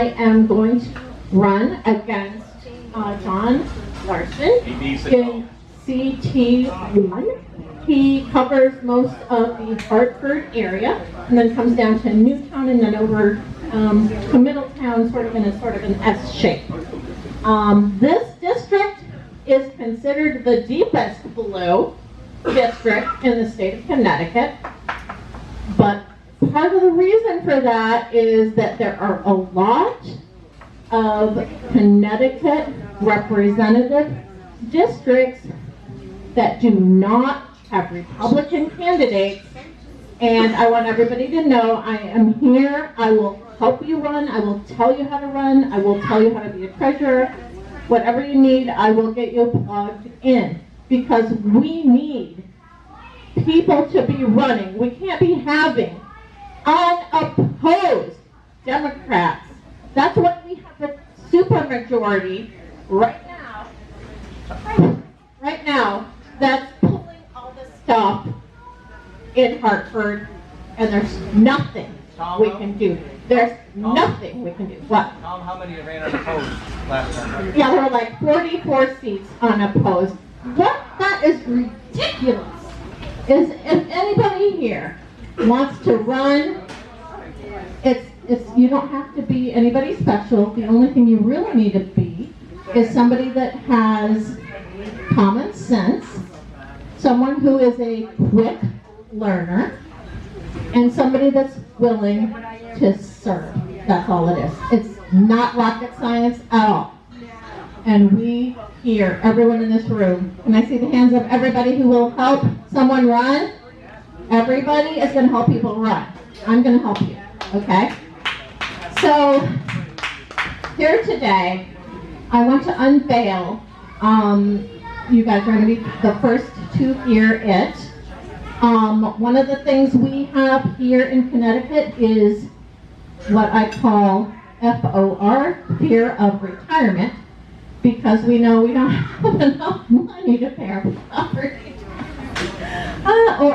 I am going to run against John Larson in CT1. He covers most of the Hartford area and then comes down to Newtown and then over to Middletown, sort of in an S shape. This district is considered the deepest blue district in the state of Connecticut, but part of the reason for that is that there are a lot of Connecticut representative districts that do not have Republican candidates, and I want everybody to know I am here. I will help you run. I will tell you how to run. I will tell you how to be a treasurer. Whatever you need, I will get you plugged in, because we need people to be running. We can't be having unopposed Democrats. That's why we have a supermajority right now that's pulling all this stuff in Hartford, and there's nothing we can do. There's nothing we can do. What? Tom, how many ran unopposed last time? Yeah, there were like 44 seats unopposed. What that is ridiculous is if anybody here wants to run, it's you don't have to be anybody special. The only thing you really need to be is somebody that has common sense, someone who is a quick learner, and somebody that's willing to serve. That's all it is. It's not rocket science at all. And we here, everyone in this room, can I see the hands of everybody who will help someone run? Everybody is going to help people run. I'm going to help you, okay? So, here today, I want to unveil, you guys are going to be the first to hear it. One of the things we have here in Connecticut is what I call FOR, fear of retirement, because we know we don't have enough money to pay our property.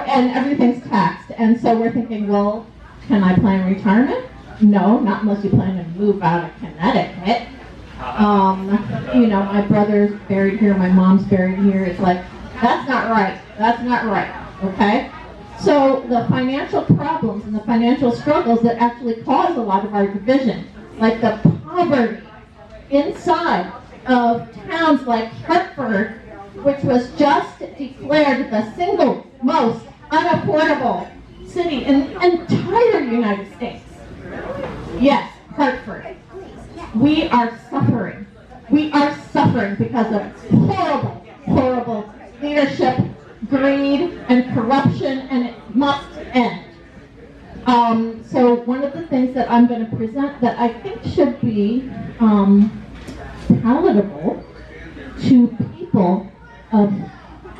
And everything's taxed. And so we're thinking, well, can I plan retirement? No, not unless you plan to move out of Connecticut. You know, my brother's buried here, my mom's buried here. It's like, that's not right. That's not right. Okay? So the financial problems and the financial struggles that actually cause a lot of our division, like the poverty inside of towns like Hartford, which was just declared the single most unaffordable city in the entire United States. Yes, Hartford. We are suffering. We are suffering because of horrible, horrible leadership, greed, and corruption, and it must end. So one of the things that I'm going to present that I think should be palatable to people of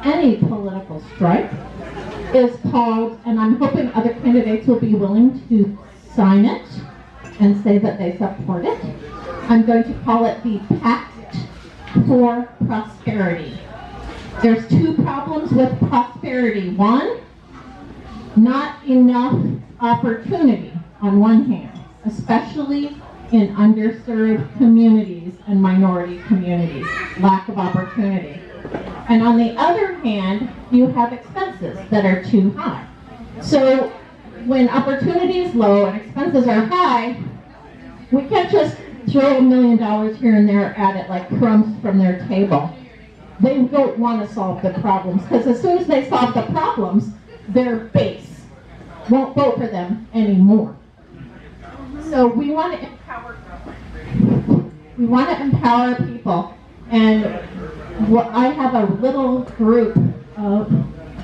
any political stripe is called, and I'm hoping other candidates will be willing to sign it and say that they support it. I'm going to call it the Pact for Prosperity. There's two problems with prosperity. One, not enough opportunity on one hand, especially in underserved communities and minority communities, lack of opportunity. And on the other hand, you have expenses that are too high. So when opportunity is low and expenses are high, we can't just throw $1 million here and there at it like crumbs from their table. They don't want to solve the problems, because as soon as they solve the problems, their base won't vote for them anymore. So we want to empower growth. We want to empower people. And I have a little group of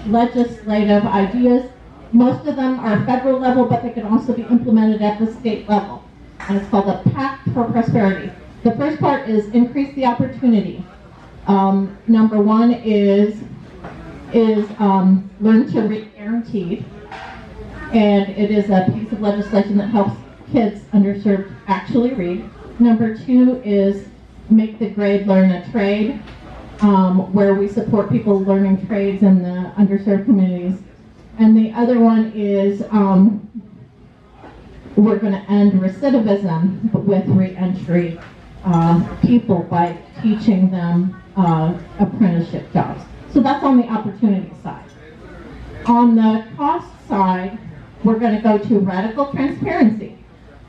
legislative ideas. Most of them are federal level, but they can also be implemented at the state level. And it's called the Pact for Prosperity. The first part is increase the opportunity. Number one is Learn to Read Guaranteed. And it is a piece of legislation that helps kids underserved actually read. Number two is Make the Grade Learn a Trade, where we support people learning trades in the underserved communities. And the other one is we're going to end recidivism with re-entry people by teaching them apprenticeship jobs. So that's on the opportunity side. On the cost side, we're going to go to radical transparency,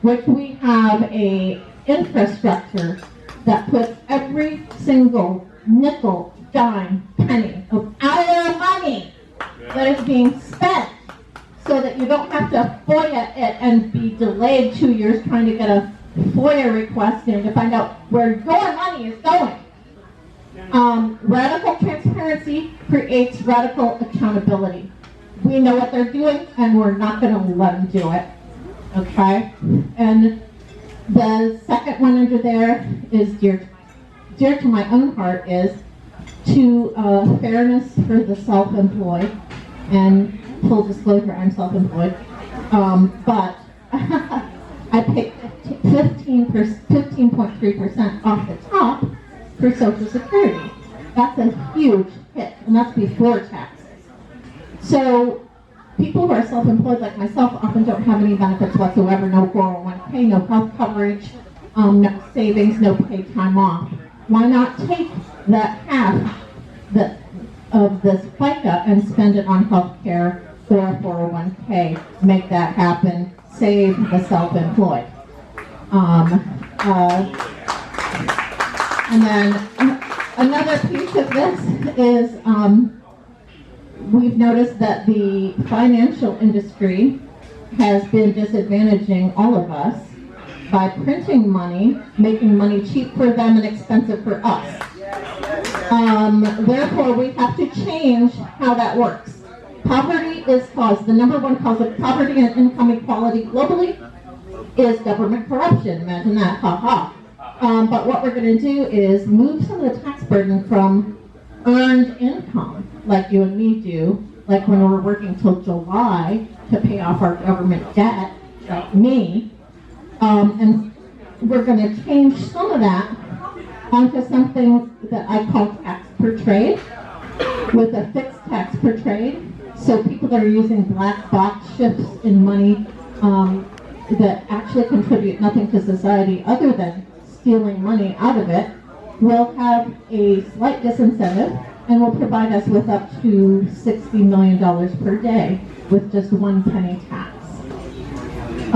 which we have a infrastructure that puts every single nickel, dime, penny of our money that is being spent so that you don't have to FOIA it and be delayed 2 years trying to get a FOIA request in to find out where your money is going. Radical transparency creates radical accountability. We know what they're doing, and we're not going to let them do it. Okay? And the second one under there is dear to my own heart is to fairness for the self-employed. And full disclosure, I'm self-employed. But I pay 15.3% off the top for Social Security. That's a huge hit, and that's before taxes. So people who are self-employed like myself often don't have any benefits whatsoever, no 401k, no health coverage, no savings, no paid time off. Why not take that half of this FICA and spend it on health care or a 401k, make that happen, save the self-employed. And then another piece of this is we've noticed that the financial industry has been disadvantaging all of us by printing money, making money cheap for them and expensive for us. Therefore, we have to change how that works. Poverty is caused, the number one cause of poverty and income equality globally is government corruption. Imagine that, ha-ha. But what we're going to do is move some of the tax burden from earned income, like you and me do, like when we're working till July to pay off our government debt, like me, and we're going to change some of that onto something that I call tax per trade, with a fixed tax per trade. So people that are using black box shifts in money that actually contribute nothing to society other than stealing money out of it will have a slight disincentive and will provide us with up to $60 million per day with just 1 penny tax.